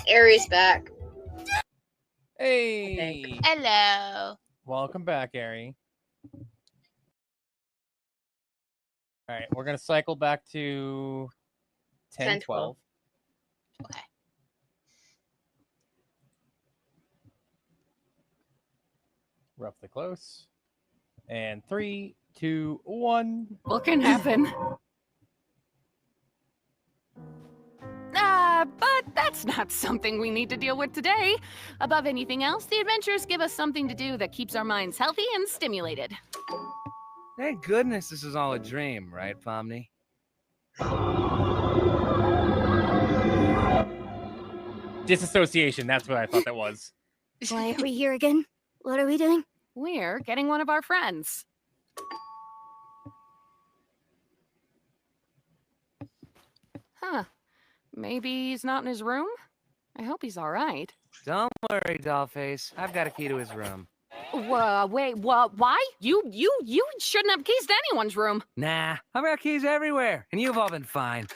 Aries back. Hey. Hello. Welcome back, Ari. All right, we're going to cycle back to 10-12. Okay. Roughly close. And 3, 2, 1. What can happen? But that's not something we need to deal with today. Above anything else, the adventures give us something to do that keeps our minds healthy and stimulated. Thank goodness this is all a dream, right, Pomni? Disassociation, that's what I thought that was. Why are we here again? What are we doing? We're getting one of our friends. Huh. Maybe he's not in his room? I hope he's all right. Don't worry, Dollface. I've got a key to his room. Wait, why? You shouldn't have keys to anyone's room. Nah, I've got keys everywhere, and you've all been fine.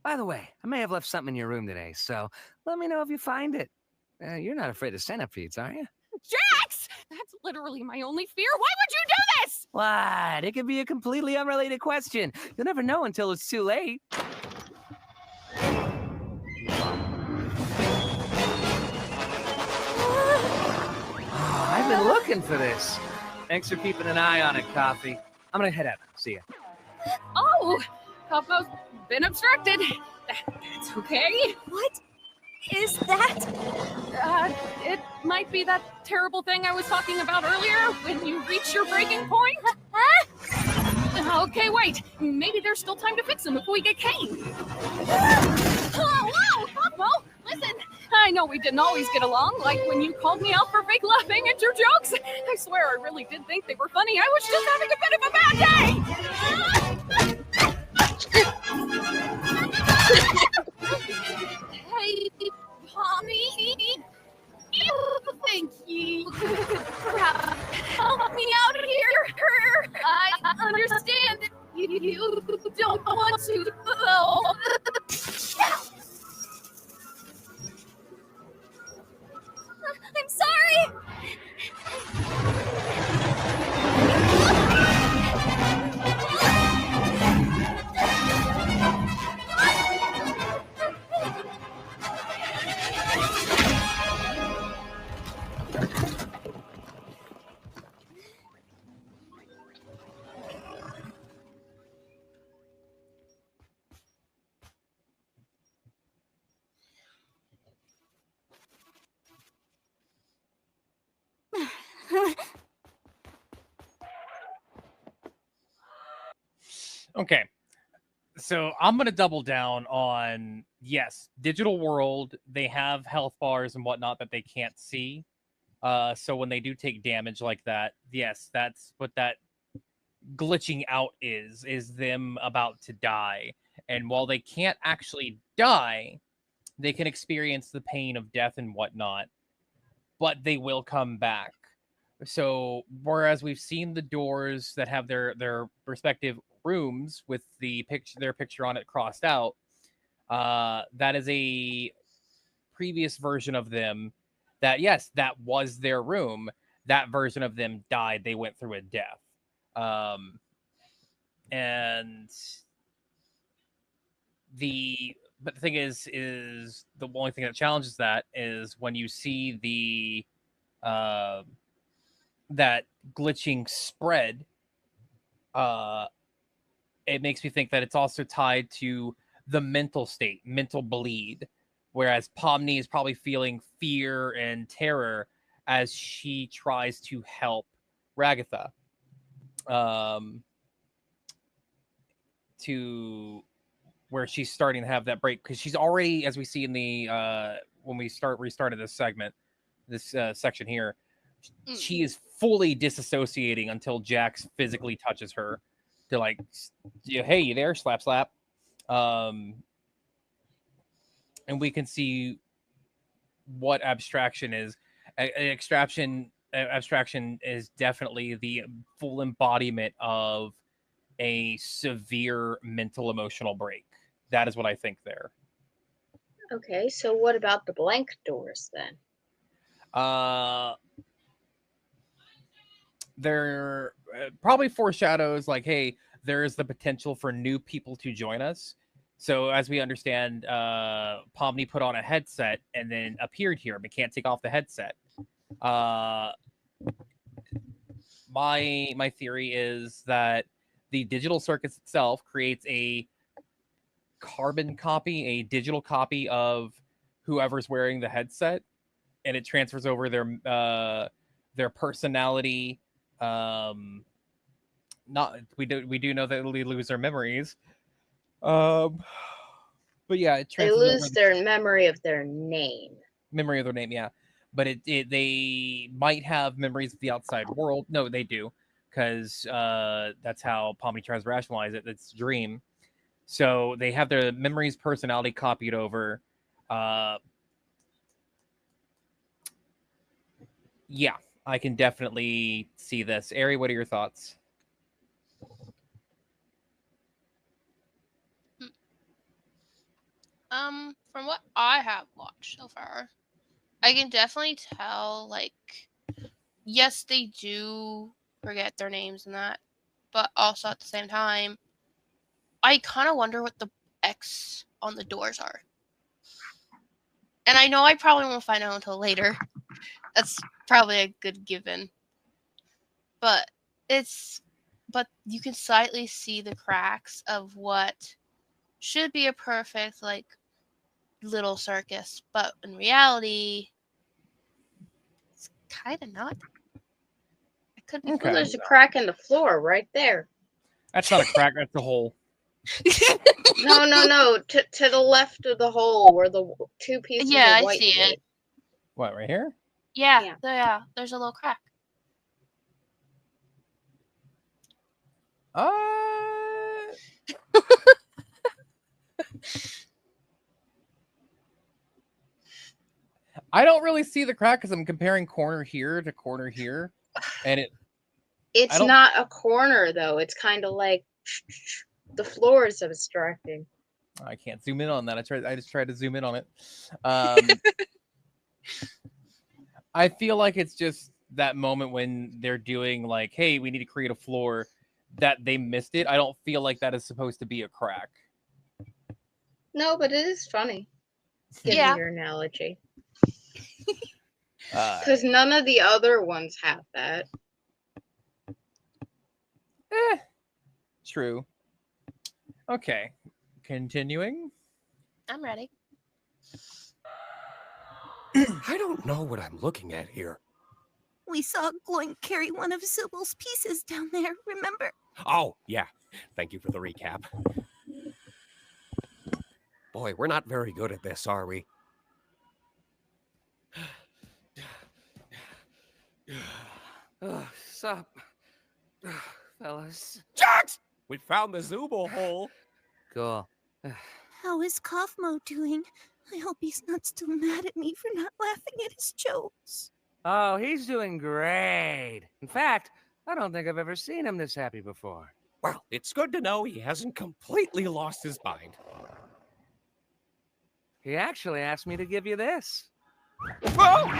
By the way, I may have left something in your room today, so let me know if you find it. You're not afraid of centipedes, are you? Jax! That's literally my only fear. Why would you do this? What? It could be a completely unrelated question. You'll never know until it's too late. I've been looking for this. Thanks for keeping an eye on it, Coffee. I'm gonna head out. See ya. Oh, Copo's been obstructed. That's okay. What is that? It might be that terrible thing I was talking about earlier when you reach your breaking point. Okay, wait. Maybe there's still time to fix them if we get Kane. Whoa, Copo, listen. I know we didn't always get along, like when you called me out for fake laughing at your jokes. I swear I really did think they were funny. I was just having a bit of a bad day. Hey, Tommy. Thank you. Perhaps help me out here. I understand that you don't want to, though. I'm sorry! Okay. So I'm going to double down on, yes, digital world, they have health bars and whatnot that they can't see. So when they do take damage like that, yes, that's what that glitching out is them about to die. And while they can't actually die, they can experience the pain of death and whatnot, but they will come back. So whereas we've seen the doors that have their respective rooms with their picture on it crossed out, that is a previous version of them that, yes, that was their room. That version of them died. They went through a death. And but the thing is the only thing that challenges that is when you see the that glitching spread, it makes me think that it's also tied to the mental state, mental bleed, whereas Pomni is probably feeling fear and terror as she tries to help Ragatha. To where she's starting to have that break, because she's already, as we see in the when we restarted this segment, this section here, she is fully disassociating until Jax physically touches her to like, hey, you there, slap slap. And we can see what abstraction is. Abstraction is definitely the full embodiment of a severe mental emotional break. That is what I think there. Okay, so what about the blank doors then? There probably foreshadows like, hey, there is the potential for new people to join us. So as we understand, Pomni put on a headset and then appeared here, but can't take off the headset. My theory is that the digital circus itself creates a carbon copy, a digital copy of whoever's wearing the headset, and it transfers over their personality. Not we do know that they lose their memories. But yeah, it They transfers over lose their memory of their name. memory of their name, yeah. But they might have memories of the outside world. No, they do, because that's how Pomni tries to rationalize it. It's a dream. So they have their memories, personality copied over. Yeah, I can definitely see this. Ari, what are your thoughts? From what I have watched so far, I can definitely tell, like, yes, they do forget their names and that, but also at the same time, I kind of wonder what the X on the doors are. And I know I probably won't find out until later. That's probably a good given. But you can slightly see the cracks of what should be a perfect, like, little circus, but in reality, it's kind of not. It could be. Okay. Well, there's a crack in the floor right there. That's not a crack, that's a hole. No. To the left of the hole where the two pieces Yeah, of I white see it. meat. What, right here? Yeah, Yeah. there's a little crack. I don't really see the crack because I'm comparing corner here to corner here, and It's not a corner though. It's kind of like the floor is obstructing. I can't zoom in on that. I just tried to zoom in on it. I feel like it's just that moment when they're doing like, hey, we need to create a floor, that they missed it. I don't feel like that is supposed to be a crack. No, but it is funny. Given Yeah. your analogy. Because none of the other ones have that. True. Okay. Continuing. I'm ready. I don't know what I'm looking at here. We saw Gloink carry one of Sybil's pieces down there, remember? Oh, yeah. Thank you for the recap. Boy, we're not very good at this, are we? Sup, fellas? Jax! We found the Zooble hole. Cool. How is Kaufmo doing? I hope he's not still mad at me for not laughing at his jokes. Oh, he's doing great. In fact, I don't think I've ever seen him this happy before. Well, it's good to know he hasn't completely lost his mind. He actually asked me to give you this. Whoa!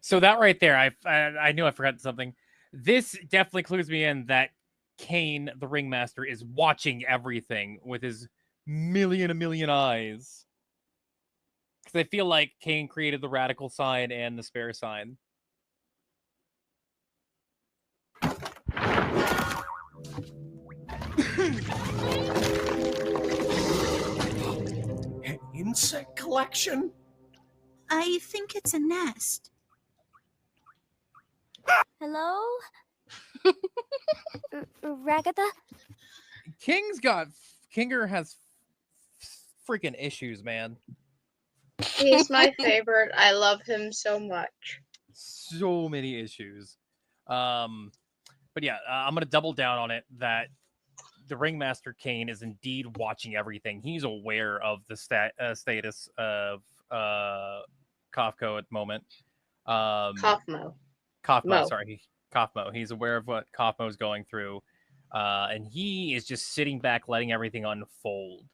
So that right there, I knew I forgot something. This definitely clues me in that Kane, the ringmaster, is watching everything with his million eyes. Because I feel like Kane created the radical sign and the spare sign. An insect collection? I think it's a nest. Hello? Ragatha? Kinger has freaking issues, man. He's my favorite. I love him so much. So many issues. But yeah, I'm gonna double down on it that the Ringmaster Kane is indeed watching everything. He's aware of the status of Kafko at the moment. Kaufmo. Kaufmo, sorry, Kaufmo. He's aware of what Kaufmo is going through, and he is just sitting back, letting everything unfold.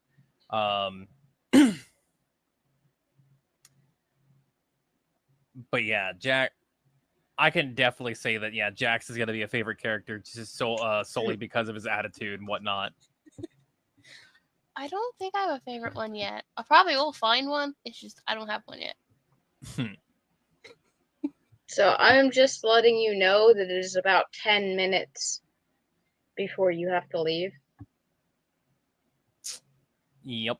But yeah, Jack. I can definitely say that, yeah, Jax is going to be a favorite character just solely because of his attitude and whatnot. I don't think I have a favorite one yet. I probably will find one. It's just I don't have one yet. So I'm just letting you know that it is about 10 minutes before you have to leave. Yep.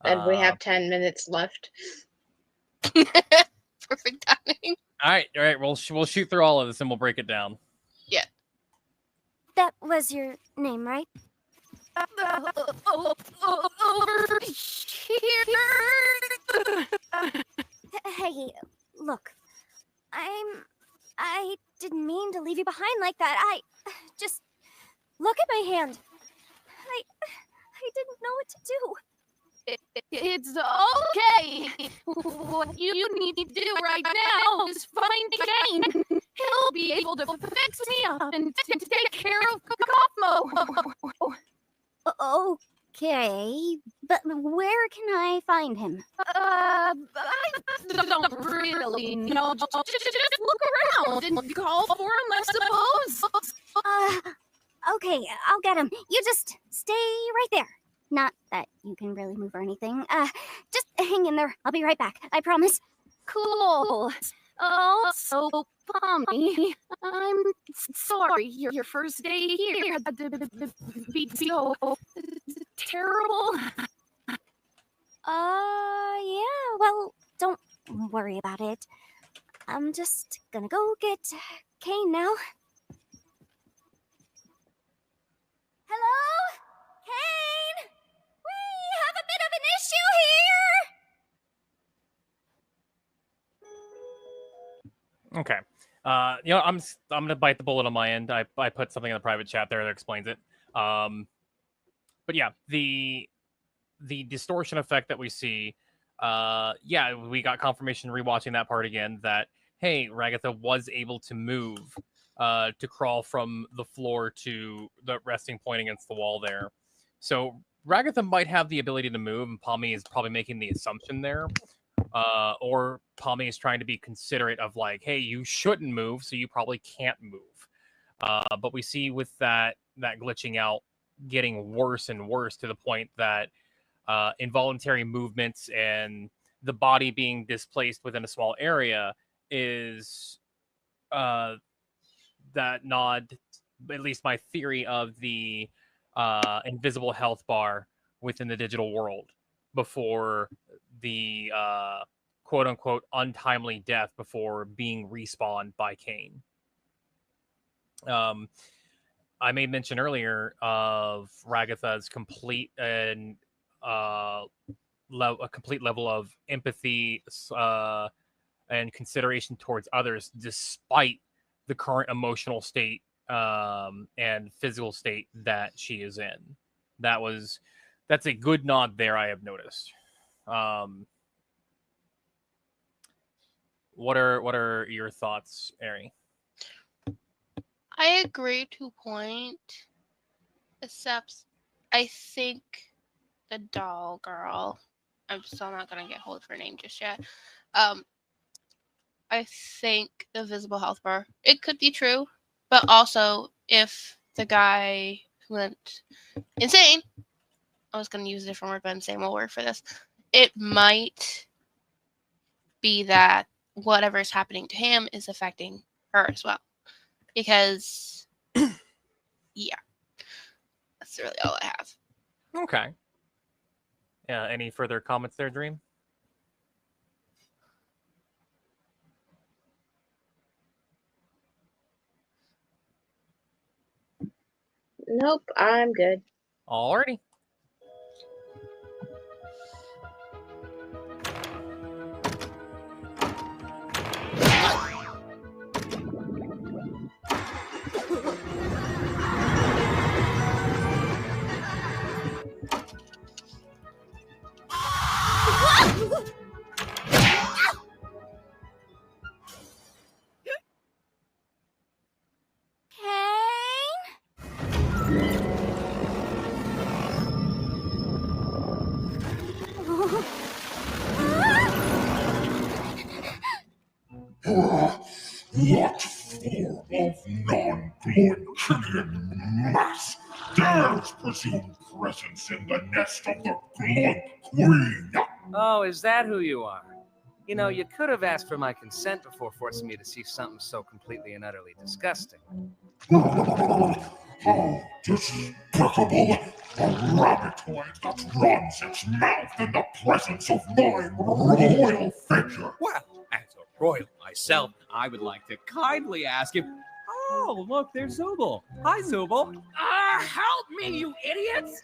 And we have 10 minutes left. Perfect timing. All right. We'll shoot through all of this and we'll break it down. Yeah. That was your name, right? Over here. Hey, look. I didn't mean to leave you behind like that. Just look at my hand. I didn't know what to do. It's okay. What you need to do right now is find Kane. He'll be able to fix me up and take care of Kaufmo. Okay, but where can I find him? I don't really know. Just look around and call for him, I suppose. Okay, I'll get him. You just stay right there. Not that you can really move or anything. Just hang in there. I'll be right back. I promise. Cool. Oh, so Pommy, I'm sorry your first day here had to be so terrible. Yeah, well, don't worry about it. I'm just gonna go get Kane now. Hello? Kane? We have a bit of an issue here! Okay. I'm gonna bite the bullet on my end. I put something in the private chat there that explains it. But yeah, the distortion effect that we see, we got confirmation rewatching that part again that hey, Ragatha was able to move to crawl from the floor to the resting point against the wall there. So Ragatha might have the ability to move, and Pommy is probably making the assumption there. Or Pommy is trying to be considerate of like, hey, you shouldn't move, so you probably can't move. But we see with that glitching out getting worse and worse to the point that involuntary movements and the body being displaced within a small area is that nod, at least my theory of the invisible health bar within the digital world before the quote unquote untimely death before being respawned by Kane. I made mention earlier of Ragatha's complete and a complete level of empathy and consideration towards others, despite the current emotional state and physical state that she is in. That's a good nod there, I have noticed. What are your thoughts, Ari? I agree to a point, except I think the doll girl, I'm still not going to get hold of her name just yet. I think the visible health bar, it could be true, but also if the guy who went insane, I was going to use a different word, but insane will work for this. It might be that whatever is happening to him is affecting her as well. Because, yeah, that's really all I have. Okay. Yeah. Any further comments there, Dream? Nope, I'm good. Alrighty. What form of non-Gloinkinian mass dares presume presence in the nest of the Gloink Queen? Oh, is that who you are? You know, you could have asked for my consent before forcing me to see something so completely and utterly disgusting. How despicable! A rabbitoid that runs its mouth in the presence of my royal figure! Well, as a royal myself, I would like to kindly ask him. Oh, look, there's Zubul. Hi, Zubul. Help me, you idiots!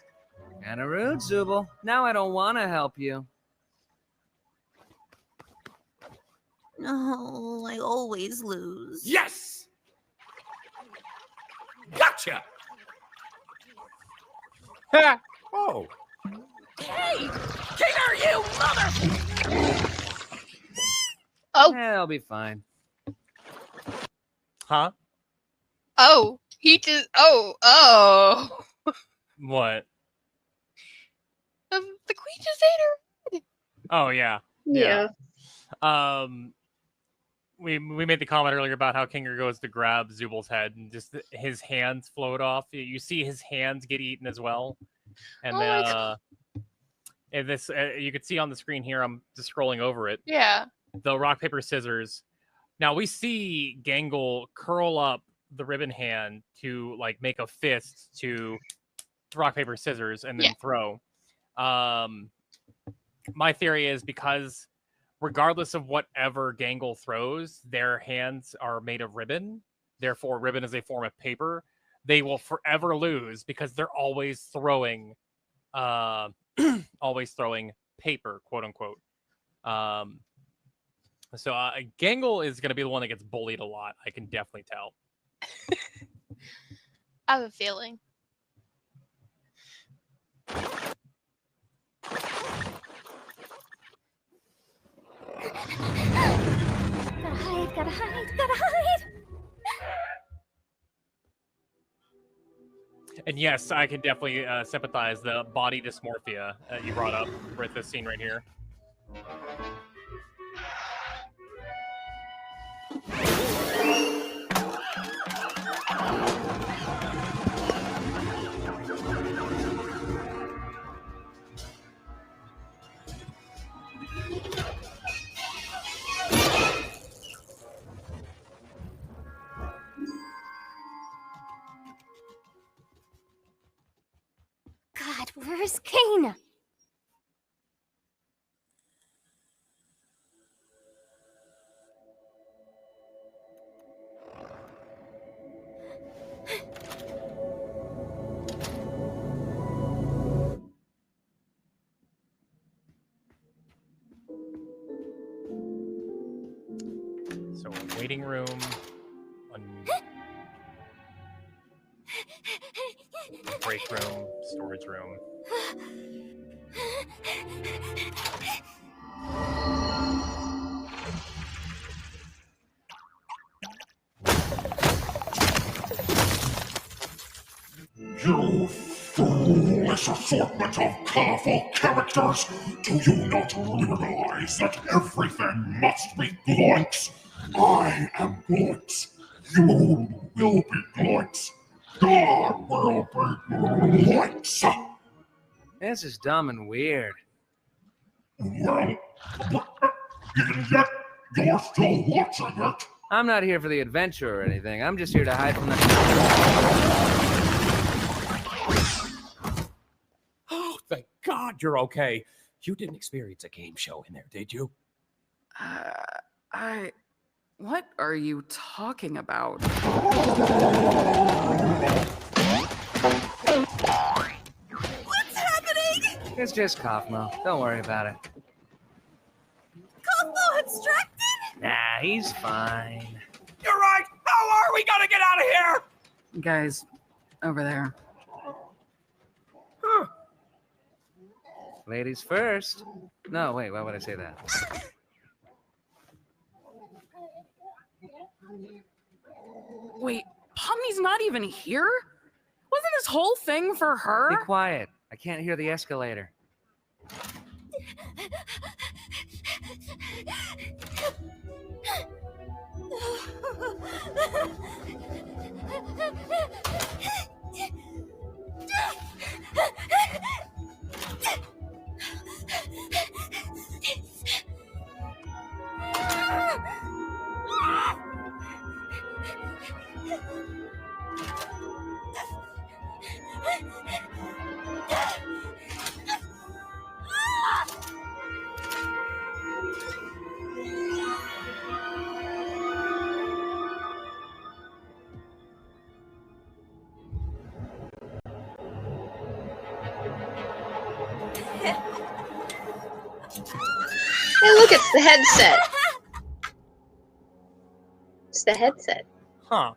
Kinda rude, Zubul. Now I don't want to help you. No, I always lose. Yes! Gotcha! Oh. Hey! Kinger, you mother... Oh, Yeah, I'll be fine. Huh? oh, he just, oh. What? The queen just ate her. Oh yeah. Yeah. We made the comment earlier about how Kinger goes to grab Zubul's head and just his hands float off. You see his hands get eaten as well, and Oh my God. and this you can see on the screen here. I'm just scrolling over it. Yeah. The rock paper scissors. Now we see Gangle curl up the ribbon hand to like make a fist to rock paper scissors and then throw. My theory is because regardless of whatever Gangle throws, their hands are made of ribbon. Therefore, ribbon is a form of paper. They will forever lose because they're always throwing paper, quote unquote. So Gangle is going to be the one that gets bullied a lot. I can definitely tell. I have a feeling. Gotta hide. And yes, I can definitely sympathize the body dysmorphia you brought up with this scene right here. God, where's Kane? So waiting room. Break room, storage room. You foolish assortment of colorful characters! Do you not realize that everything must be Gloinks? I am Gloinks. You will be Gloinks. God will be Gloinks. This is dumb and weird. Well, even yet, you're still watching it. I'm not here for the adventure or anything. I'm just here to hide from the... Oh, thank God you're okay. You didn't experience a game show in there, did you? What are you talking about? What's happening? It's just Kaufmo. Don't worry about it. Kaufmo abstracted? Nah, he's fine. You're right. How are we gonna get out of here? Guys, over there. Huh. Ladies first. No, wait, why would I say that? Wait, Pomni's not even here? Wasn't this whole thing for her? Be quiet. I can't hear the escalator. Hey, look, it's the headset. It's the headset. Huh.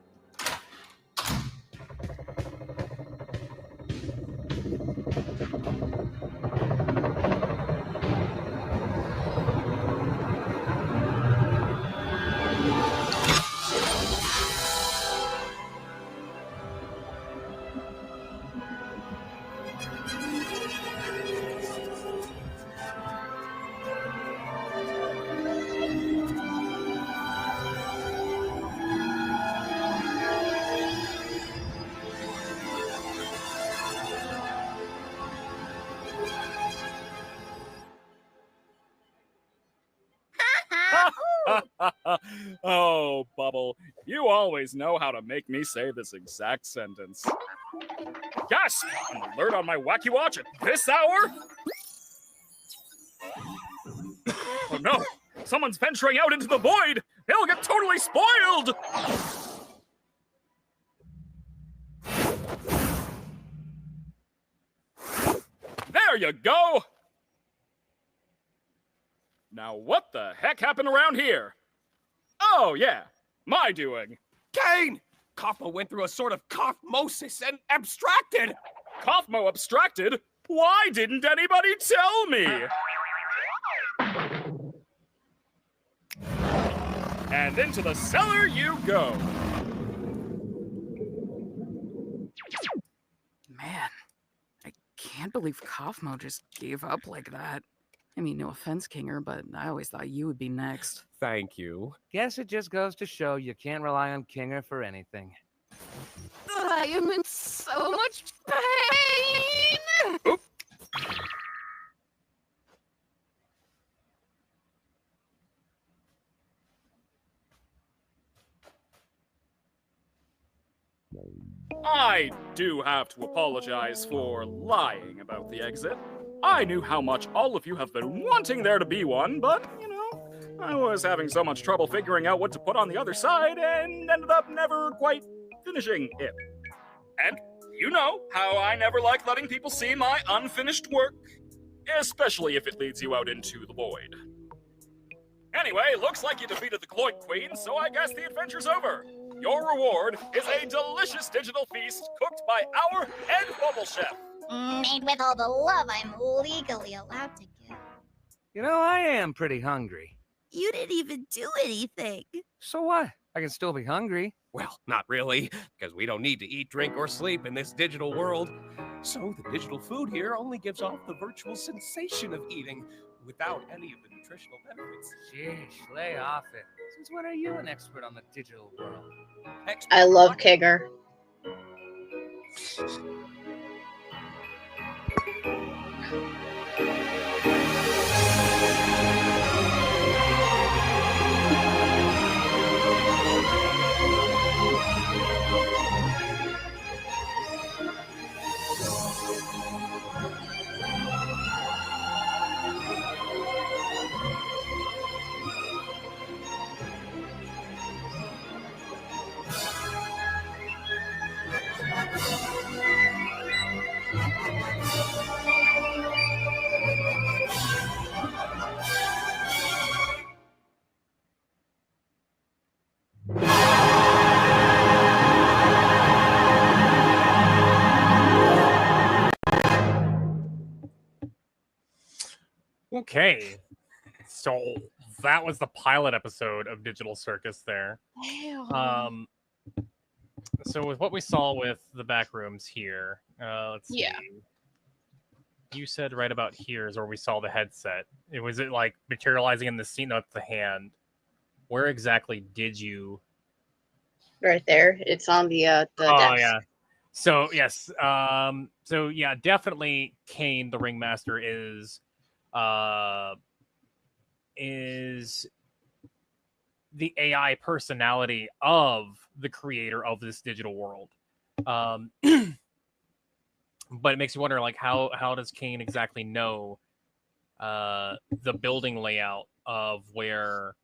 Oh, Bubble, you always know how to make me say this exact sentence. Yes! An alert on my Wacky Watch at this hour? Oh no! Someone's venturing out into the void! He'll get totally spoiled! There you go! Now what the heck happened around here? Oh yeah, my doing. Kane! Kaufmo went through a sort of kaufmosis and abstracted! Kaufmo abstracted? Why didn't anybody tell me? And into the cellar you go. Man, I can't believe Kaufmo just gave up like that. I mean, no offense, Kinger, but I always thought you would be next. Thank you. Guess it just goes to show you can't rely on Kinger for anything. I am in so much pain! Oop. I do have to apologize for lying about the exit. I knew how much all of you have been wanting there to be one, but, you know, I was having so much trouble figuring out what to put on the other side and ended up never quite finishing it. And you know how I never like letting people see my unfinished work, especially if it leads you out into the void. Anyway, looks like you defeated the Cloyd Queen, so I guess the adventure's over. Your reward is a delicious digital feast cooked by our head bubble chef. Made with all the love I'm legally allowed to give. You know, I am pretty hungry. You didn't even do anything. So what? I can still be hungry. Well, not really, because we don't need to eat, drink, or sleep in this digital world. So the digital food here only gives off the virtual sensation of eating without any of the nutritional benefits. Sheesh, lay off it. Since when are you an expert on the digital world? I love Kinger. Okay, so that was the pilot episode of Digital Circus there. So with what we saw with the back rooms here, let's see. Yeah. You said right about here is where we saw the headset. Was it like materializing in the scene? No, it's the hand. Where exactly did you? Right there. It's on the Oh desk. yeah. So yes. So yeah, definitely Kane, the ringmaster, is the AI personality of the creator of this digital world. But it makes you wonder, like, how does Kane exactly know the building layout of where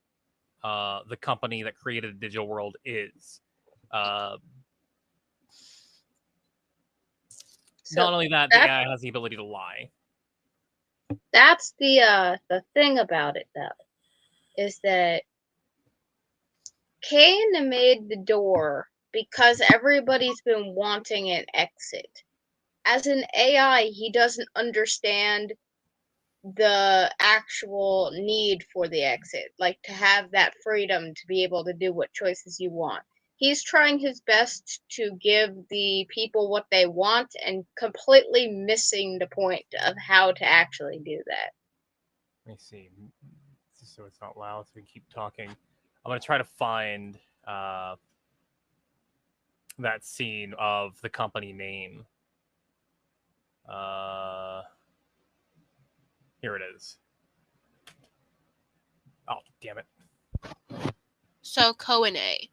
the company that created the digital world is? Not only that, the AI has the ability to lie. That's the thing about it, though, is that Kane made the door because everybody's been wanting an exit. As an AI, he doesn't understand the actual need for the exit, like to have that freedom to be able to do what choices you want. He's trying his best to give the people what they want and completely missing the point of how to actually do that. Let me see. So it's not loud, so we keep talking. I'm going to try to find that scene of the company name. Here it is. Oh, damn it. So Co&A.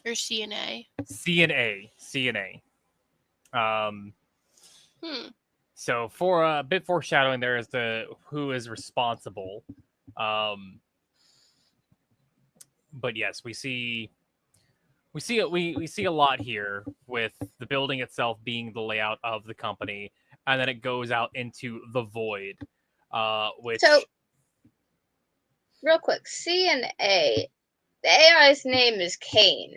Or CNA. CNA. So for a bit foreshadowing, there is the who is responsible. But yes, we see a lot here with the building itself being the layout of the company, and then it goes out into the void. Which, so real quick, CNA, the AI's name is Kane.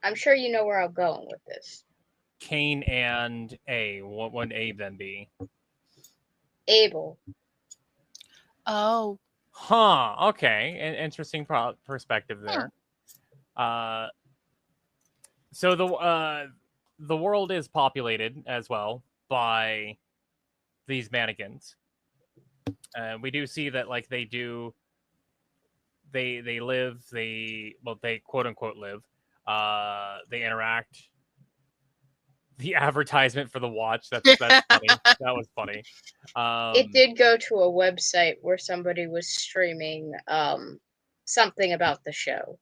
I'm sure you know where I'm going with this. Kane and A. What would A then be? Abel. Oh. Huh. Okay. An interesting perspective there. So the world is populated as well by these mannequins. We do see that, like, they live, they quote unquote live. They interact. The advertisement for the watch, that's funny. That was funny. It did go to a website where somebody was streaming something about the show.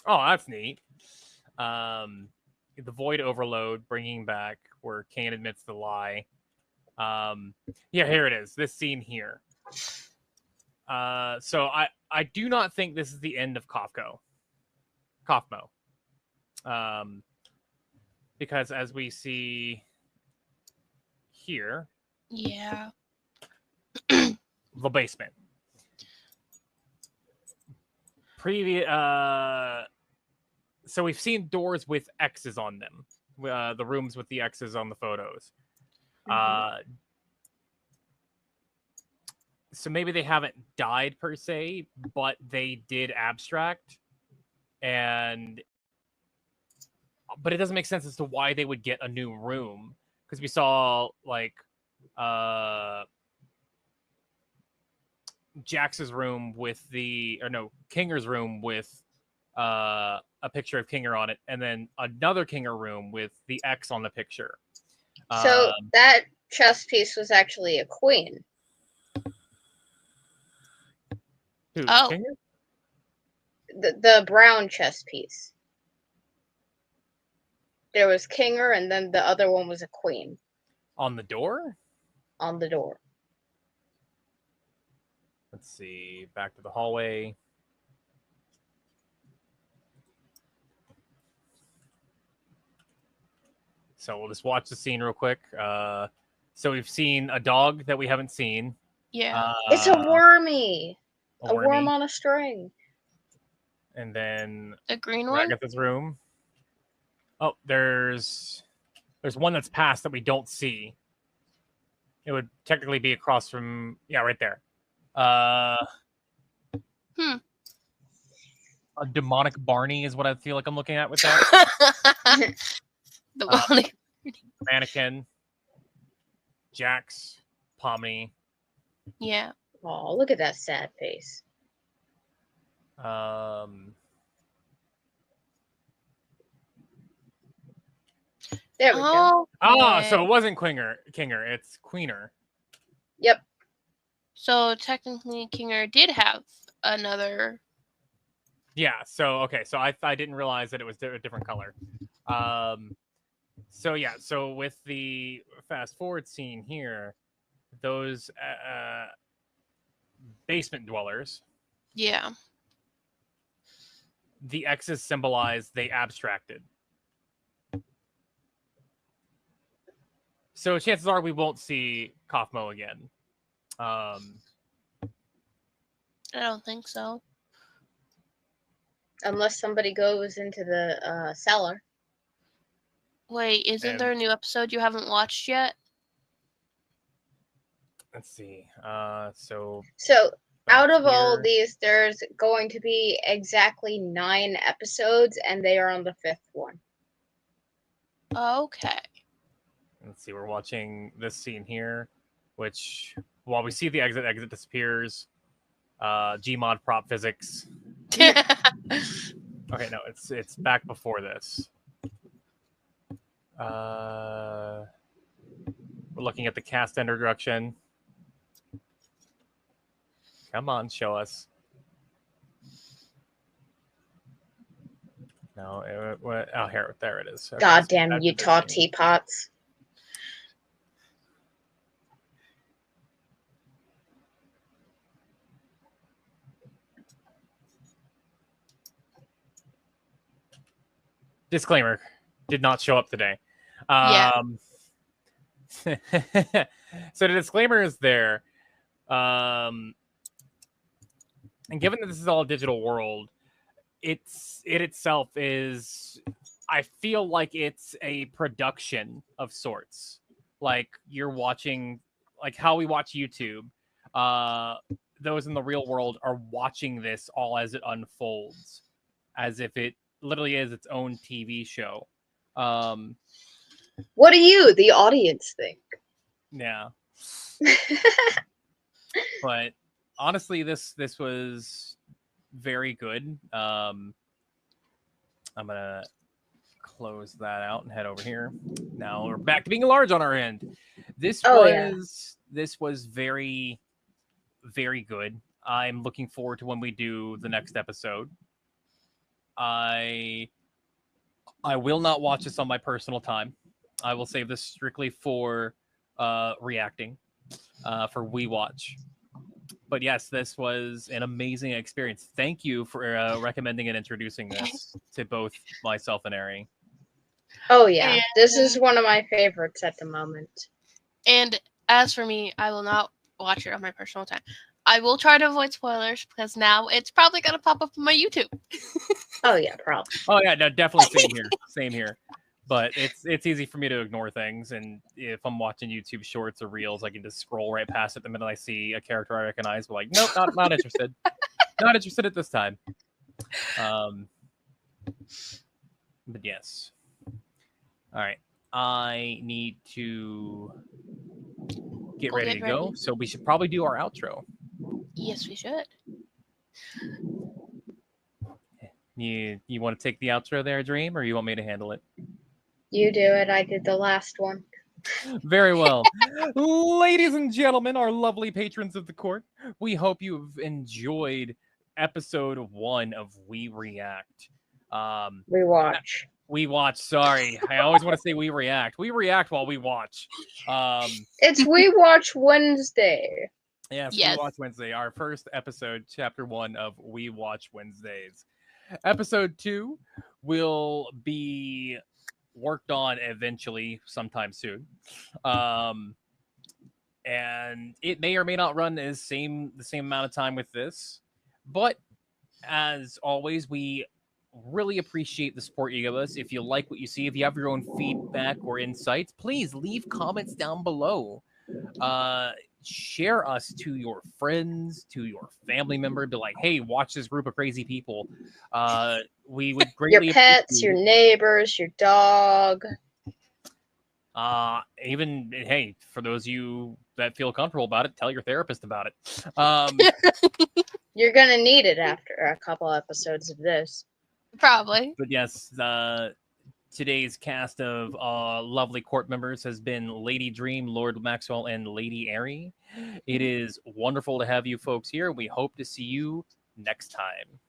Oh, that's neat. The void overload, bringing back where Kane admits the lie. Yeah, here it is. This scene here. So I do not think this is the end of Kaufmo. Because as we see here, yeah, the basement. So we've seen doors with X's on them. The rooms with the X's on the photos. So maybe they haven't died per se, but they did abstract, but it doesn't make sense as to why they would get a new room, because we saw, like, Jax's room with Kinger's room with a picture of Kinger on it, and then another Kinger room with the X on the picture. So that chess piece was actually a queen. Who? Kinger? The brown chess piece. There was Kinger, and then the other one was a queen. On the door? On the door. Let's see. Back to the hallway. So we'll just watch the scene real quick. So we've seen a dog that we haven't seen. Yeah. It's a wormy. A worm on a string. And then the green one? Agatha's room. Oh, there's one that's passed that we don't see. It would technically be across from, right there. A demonic Barney is what I feel like I'm looking at with that. The mannequin. Jax, Pomni. Yeah. Oh, look at that sad face. There we go. So it wasn't Kinger. It's Queener. Yep. So technically, Kinger did have another. Yeah. So okay. So I didn't realize that it was a different color. So yeah. So with the fast forward scene here, those basement dwellers. Yeah. The X's symbolize they abstracted. So chances are we won't see Kaufmo again. I don't think so. Unless somebody goes into the cellar. Wait, isn't there a new episode you haven't watched yet? Let's see. So out of all these, there's going to be exactly 9 episodes, and they are on the 5th one. Okay. Let's see. We're watching this scene here, which while we see the exit disappears. Gmod prop physics. Okay, no, it's back before this. We're looking at the cast introduction. Come on, show us. No, here, there it is. Okay, Goddamn so Utah teapots. Disclaimer, did not show up today. Yeah. So the disclaimer is there. And given that this is all a digital world, it itself is, I feel like it's a production of sorts. Like you're watching, like how we watch YouTube. Those in the real world are watching this all as it unfolds, as if it literally is its own TV show. What do you, the audience, think? Yeah. But honestly, this was very good. I'm gonna close that out and head over here. Now we're back to being large on our end. This was very, very good. I'm looking forward to when we do the next episode. I will not watch this on my personal time. I will save this strictly for reacting, for We Watch. But yes, this was an amazing experience. Thank you for recommending and introducing this to both myself and Ari. Oh yeah, this is one of my favorites at the moment. And as for me, I will not watch it on my personal time. I will try to avoid spoilers because now it's probably going to pop up on my YouTube. Oh yeah, probably. Oh yeah, no, definitely same here. Same here. But it's easy for me to ignore things, and if I'm watching YouTube shorts or reels, I can just scroll right past it the minute I see a character I recognize. But like, nope, not interested. Not interested at this time. But yes. All right, I need to get ready to go, so we should probably do our outro. Yes, we should. You want to take the outro there, Dream, or you want me to handle it? You do it. I did the last one. Very well. Ladies and gentlemen, our lovely patrons of the court, we hope you've enjoyed episode 1 of We React. We watch. We watch, sorry. I always want to say we react. We react while we watch. It's We Watch Wednesday. Yes, We Watch Wednesday. Our first episode, chapter 1 of We Watch Wednesdays. Episode 2 will be worked on eventually sometime soon. And it may or may not run the same amount of time with this. But as always, we really appreciate the support you give us. If you like what you see, if you have your own feedback or insights, please leave comments down below. Share us to your friends, to your family member. Be like, hey, watch this group of crazy people. We would greatly your pets, your neighbors, your dog. Even hey, for those of you that feel comfortable about it, tell your therapist about it. You're gonna need it after a couple episodes of this. Probably. But yes, today's cast of lovely court members has been Lady Dream, Lord Maxwell, and Lady Airy. It is wonderful to have you folks here. We hope to see you next time.